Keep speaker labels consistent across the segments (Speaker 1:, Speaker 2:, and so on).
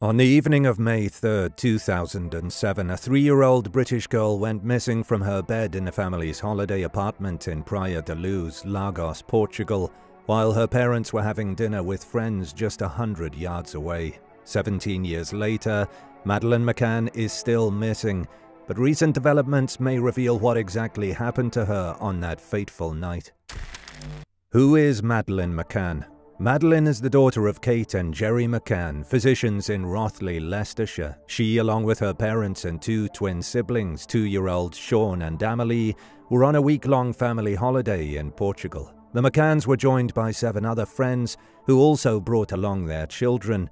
Speaker 1: On the evening of May 3, 2007, a 3-year-old British girl went missing from her bed in the family's holiday apartment in Praia da Luz, Lagos, Portugal, while her parents were having dinner with friends just 100 yards away. 17 years later, Madeleine McCann is still missing, but recent developments may reveal what exactly happened to her on that fateful night. Who is Madeleine McCann? Madeleine is the daughter of Kate and Gerry McCann, physicians in Rothley, Leicestershire. She, along with her parents and 2 twin siblings, 2-year-olds Sean and Amelie, were on a week-long family holiday in Portugal. The McCanns were joined by 7 other friends who also brought along their children.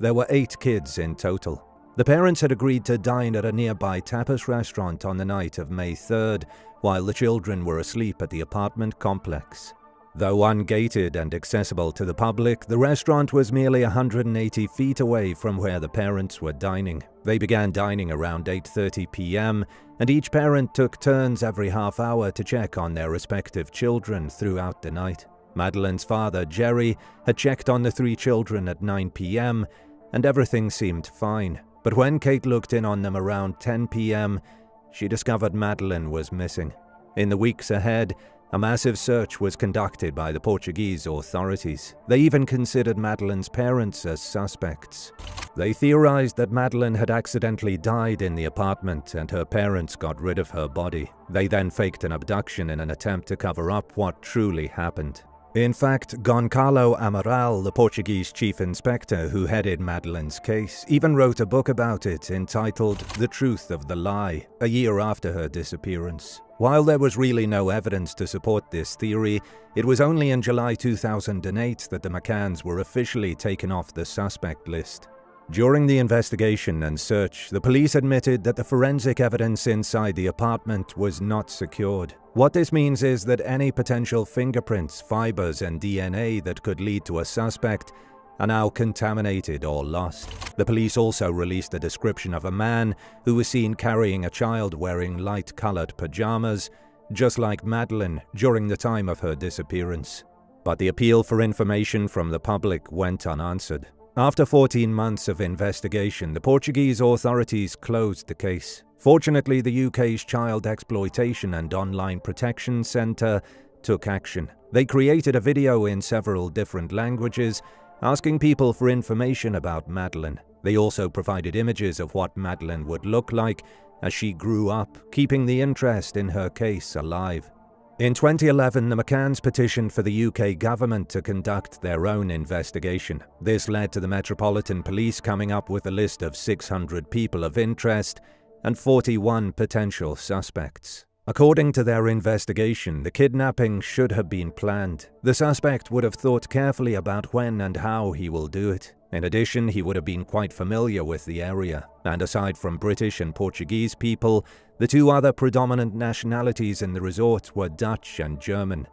Speaker 1: There were 8 kids in total. The parents had agreed to dine at a nearby tapas restaurant on the night of May 3rd, while the children were asleep at the apartment complex. Though ungated and accessible to the public, the restaurant was merely 180 feet away from where the parents were dining. They began dining around 8:30 p.m., and each parent took turns every half hour to check on their respective children throughout the night. Madeleine's father, Gerry, had checked on the 3 children at 9 p.m., and everything seemed fine. But when Kate looked in on them around 10 p.m., she discovered Madeleine was missing. In the weeks ahead, a massive search was conducted by the Portuguese authorities. They even considered Madeleine's parents as suspects. They theorized that Madeleine had accidentally died in the apartment and her parents got rid of her body. They then faked an abduction in an attempt to cover up what truly happened. In fact, Goncalo Amaral, the Portuguese chief inspector who headed Madeleine's case, even wrote a book about it entitled The Truth of the Lie, a year after her disappearance. While there was really no evidence to support this theory, it was only in July 2008 that the McCanns were officially taken off the suspect list. During the investigation and search, the police admitted that the forensic evidence inside the apartment was not secured. What this means is that any potential fingerprints, fibers, and DNA that could lead to a suspect are now contaminated or lost. The police also released a description of a man who was seen carrying a child wearing light-colored pajamas, just like Madeleine during the time of her disappearance. But the appeal for information from the public went unanswered. After 14 months of investigation, the Portuguese authorities closed the case. Fortunately, the UK's Child Exploitation and Online Protection Centre took action. They created a video in several different languages, asking people for information about Madeleine. They also provided images of what Madeleine would look like as she grew up, keeping the interest in her case alive. In 2011, the McCanns petitioned for the UK government to conduct their own investigation. This led to the Metropolitan Police coming up with a list of 600 people of interest and 41 potential suspects. According to their investigation, the kidnapping should have been planned. The suspect would have thought carefully about when and how he will do it. In addition, he would have been quite familiar with the area. And aside from British and Portuguese people, the 2 other predominant nationalities in the resort were Dutch and German.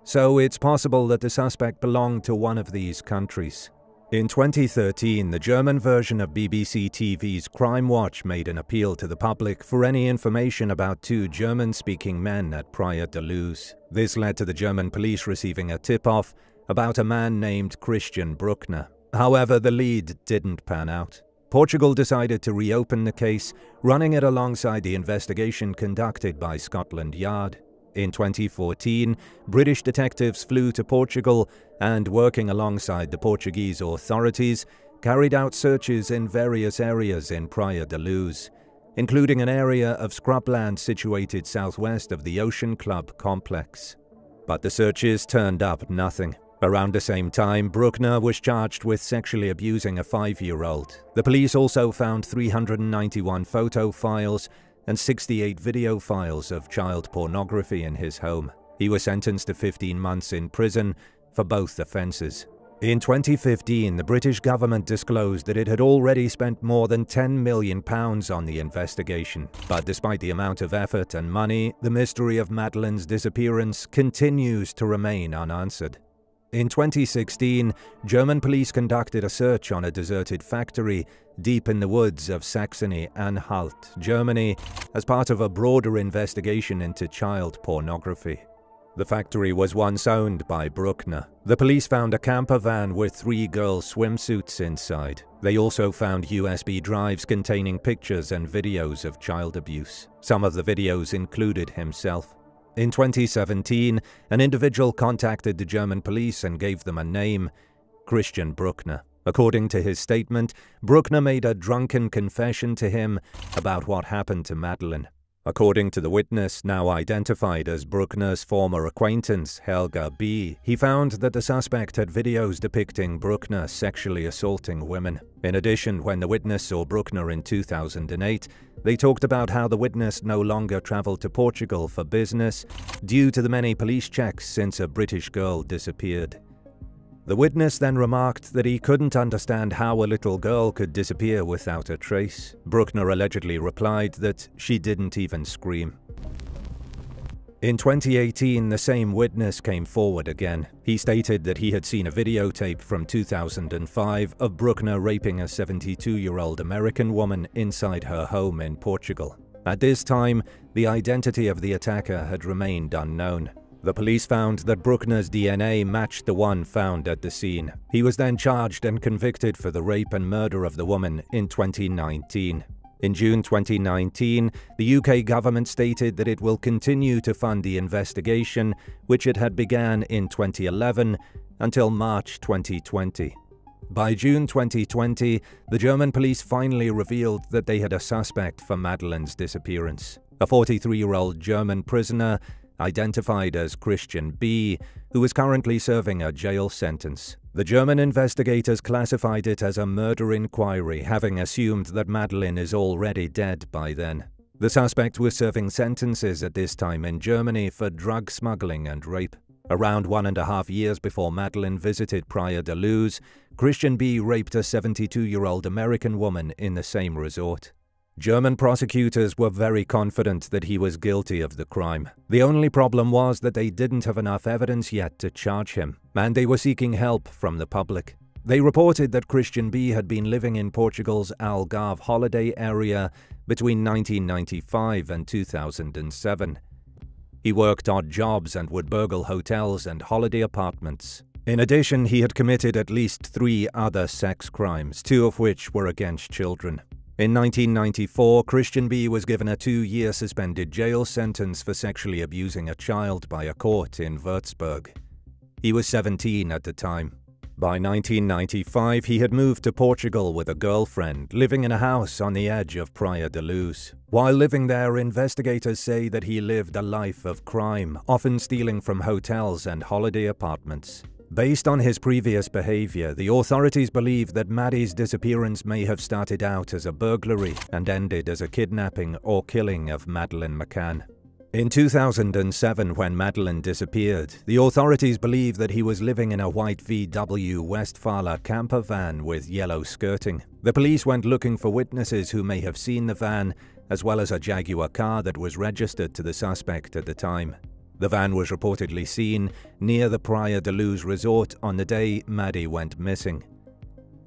Speaker 1: So it's possible that the suspect belonged to one of these countries. In 2013, the German version of BBC TV's Crime Watch made an appeal to the public for any information about 2 German-speaking men at Praia da Luz. This led to the German police receiving a tip-off about a man named Christian Bruckner. However, the lead didn't pan out. Portugal decided to reopen the case, running it alongside the investigation conducted by Scotland Yard. In 2014, British detectives flew to Portugal and, working alongside the Portuguese authorities, carried out searches in various areas in Praia da Luz, including an area of scrubland situated southwest of the Ocean Club complex. But the searches turned up nothing. Around the same time, Bruckner was charged with sexually abusing a 5-year-old. The police also found 391 photo files and 68 video files of child pornography in his home. He was sentenced to 15 months in prison for both offences. In 2015, the British government disclosed that it had already spent more than £10 million on the investigation. But despite the amount of effort and money, the mystery of Madeleine's disappearance continues to remain unanswered. In 2016, German police conducted a search on a deserted factory deep in the woods of Saxony-Anhalt, Germany, as part of a broader investigation into child pornography. The factory was once owned by Bruckner. The police found a camper van with 3 girls' swimsuits inside. They also found USB drives containing pictures and videos of child abuse. Some of the videos included himself. In 2017, an individual contacted the German police and gave them a name: Christian Bruckner. According to his statement, Bruckner made a drunken confession to him about what happened to Madeleine. According to the witness, now identified as Bruckner's former acquaintance, Helga B., he found that the suspect had videos depicting Bruckner sexually assaulting women. In addition, when the witness saw Bruckner in 2008, they talked about how the witness no longer traveled to Portugal for business due to the many police checks since a British girl disappeared. The witness then remarked that he couldn't understand how a little girl could disappear without a trace. Bruckner allegedly replied that she didn't even scream. In 2018, the same witness came forward again. He stated that he had seen a videotape from 2005 of Bruckner raping a 72-year-old American woman inside her home in Portugal. At this time, the identity of the attacker had remained unknown. The police found that Bruckner's DNA matched the one found at the scene. He was then charged and convicted for the rape and murder of the woman in 2019. In June 2019, the UK government stated that it will continue to fund the investigation, which it had begun in 2011, until March 2020. By June 2020, the German police finally revealed that they had a suspect for Madeleine's disappearance. A 43-year-old German prisoner identified as Christian B., who is currently serving a jail sentence. The German investigators classified it as a murder inquiry, having assumed that Madeleine is already dead by then. The suspect was serving sentences at this time in Germany for drug smuggling and rape. Around 1.5 years before Madeleine visited Praia da Luz, Christian B. raped a 72-year-old American woman in the same resort. German prosecutors were very confident that he was guilty of the crime. The only problem was that they didn't have enough evidence yet to charge him, and they were seeking help from the public. They reported that Christian B. had been living in Portugal's Algarve holiday area between 1995 and 2007. He worked odd jobs and would burgle hotels and holiday apartments. In addition, he had committed at least 3 other sex crimes, 2 of which were against children. In 1994, Christian B. was given a 2-year suspended jail sentence for sexually abusing a child by a court in Würzburg. He was 17 at the time. By 1995, he had moved to Portugal with a girlfriend, living in a house on the edge of Praia da Luz. While living there, investigators say that he lived a life of crime, often stealing from hotels and holiday apartments. Based on his previous behavior, the authorities believe that Maddie's disappearance may have started out as a burglary and ended as a kidnapping or killing of Madeleine McCann. In 2007, when Madeleine disappeared, the authorities believe that he was living in a white VW Westfalia camper van with yellow skirting. The police went looking for witnesses who may have seen the van, as well as a Jaguar car that was registered to the suspect at the time. The van was reportedly seen near the Praia da Luz resort on the day Maddie went missing.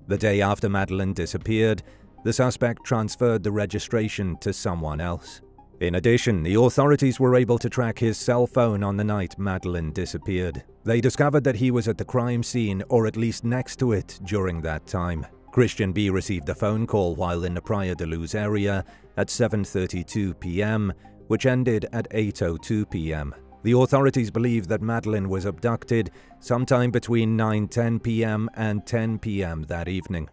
Speaker 1: The day after Madeleine disappeared, the suspect transferred the registration to someone else. In addition, the authorities were able to track his cell phone on the night Madeleine disappeared. They discovered that he was at the crime scene, or at least next to it, during that time. Christian B. received a phone call while in the Praia da Luz area at 7:32 p.m., which ended at 8:02 p.m. The authorities believe that Madeleine was abducted sometime between 9:10 p.m. and 10 p.m. that evening.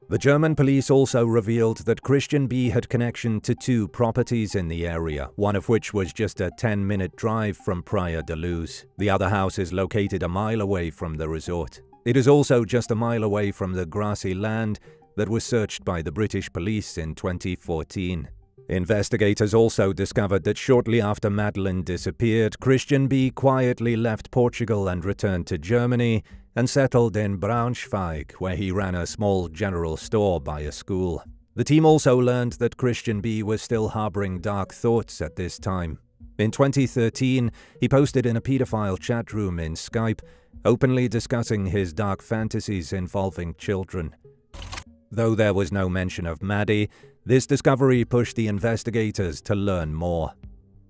Speaker 1: The German police also revealed that Christian B. had connection to 2 properties in the area, one of which was just a 10-minute drive from Praia da Luz. The other house is located a mile away from the resort. It is also just a mile away from the grassy land that was searched by the British police in 2014. Investigators also discovered that shortly after Madeleine disappeared, Christian B. quietly left Portugal and returned to Germany and settled in Braunschweig, where he ran a small general store by a school. The team also learned that Christian B. was still harboring dark thoughts at this time. In 2013, he posted in a pedophile chat room in Skype, openly discussing his dark fantasies involving children. Though there was no mention of Maddie, this discovery pushed the investigators to learn more.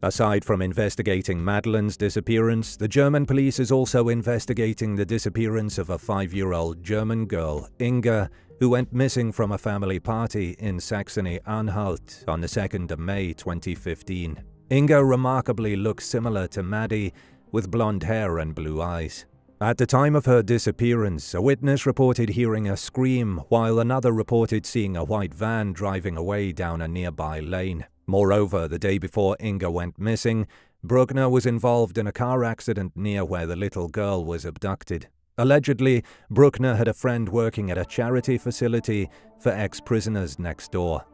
Speaker 1: Aside from investigating Madeleine's disappearance, the German police is also investigating the disappearance of a 5-year-old German girl, Inga, who went missing from a family party in Saxony-Anhalt on the 2nd of May 2015. Inga remarkably looks similar to Maddie, with blonde hair and blue eyes. At the time of her disappearance, a witness reported hearing a scream, while another reported seeing a white van driving away down a nearby lane. Moreover, the day before Inga went missing, Bruckner was involved in a car accident near where the little girl was abducted. Allegedly, Bruckner had a friend working at a charity facility for ex-prisoners next door.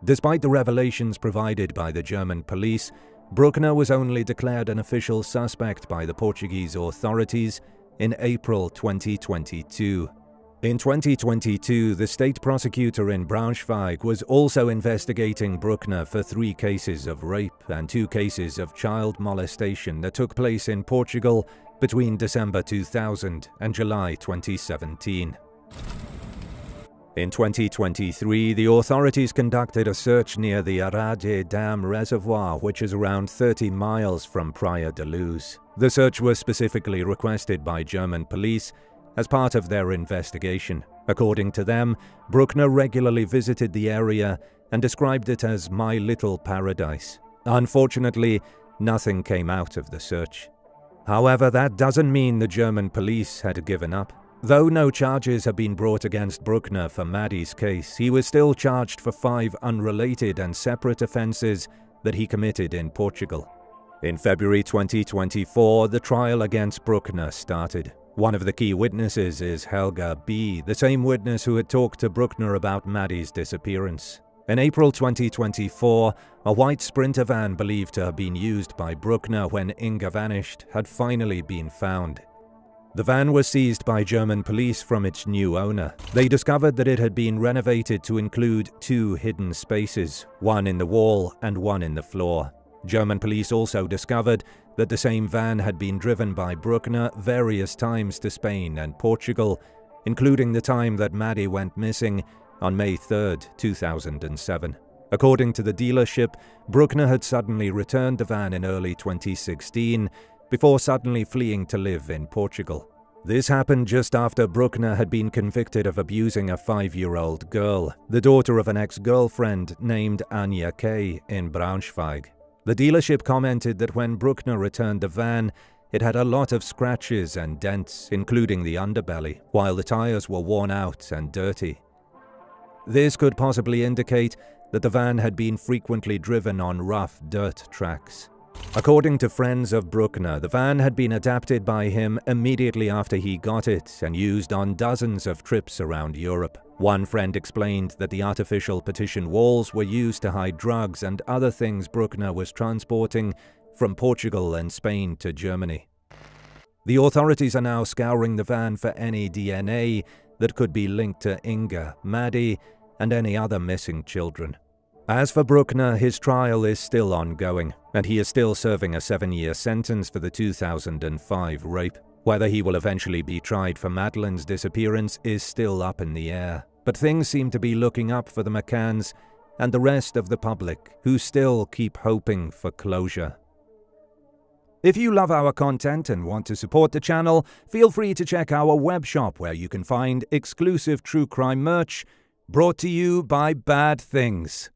Speaker 1: Despite the revelations provided by the German police, Bruckner was only declared an official suspect by the Portuguese authorities in April 2022. In 2022, the state prosecutor in Braunschweig was also investigating Bruckner for 3 cases of rape and 2 cases of child molestation that took place in Portugal between December 2000 and July 2017. In 2023, the authorities conducted a search near the Arade Dam reservoir, which is around 30 miles from Praia da Luz. The search was specifically requested by German police as part of their investigation. According to them, Bruckner regularly visited the area and described it as "my little paradise." Unfortunately, nothing came out of the search. However, that doesn't mean the German police had given up. Though no charges have been brought against Bruckner for Maddie's case, he was still charged for 5 unrelated and separate offences that he committed in Portugal. In February 2024, the trial against Bruckner started. One of the key witnesses is Helga B., the same witness who had talked to Bruckner about Maddie's disappearance. In April 2024, a white Sprinter van believed to have been used by Bruckner when Inga vanished had finally been found. The van was seized by German police from its new owner. They discovered that it had been renovated to include 2 hidden spaces, one in the wall and one in the floor. German police also discovered that the same van had been driven by Bruckner various times to Spain and Portugal, including the time that Maddie went missing on May 3, 2007. According to the dealership, Bruckner had suddenly returned the van in early 2016 before suddenly fleeing to live in Portugal. This happened just after Bruckner had been convicted of abusing a 5-year-old girl, the daughter of an ex-girlfriend named Anja K. in Braunschweig. The dealership commented that when Bruckner returned the van, it had a lot of scratches and dents, including the underbelly, while the tires were worn out and dirty. This could possibly indicate that the van had been frequently driven on rough dirt tracks. According to friends of Bruckner, the van had been adapted by him immediately after he got it and used on dozens of trips around Europe. One friend explained that the artificial partition walls were used to hide drugs and other things Bruckner was transporting from Portugal and Spain to Germany. The authorities are now scouring the van for any DNA that could be linked to Inga, Maddie, and any other missing children. As for Bruckner, his trial is still ongoing, and he is still serving a 7-year sentence for the 2005 rape. Whether he will eventually be tried for Madeleine's disappearance is still up in the air, but things seem to be looking up for the McCanns and the rest of the public, who still keep hoping for closure. If you love our content and want to support the channel, feel free to check our web shop where you can find exclusive true crime merch brought to you by Bad Things.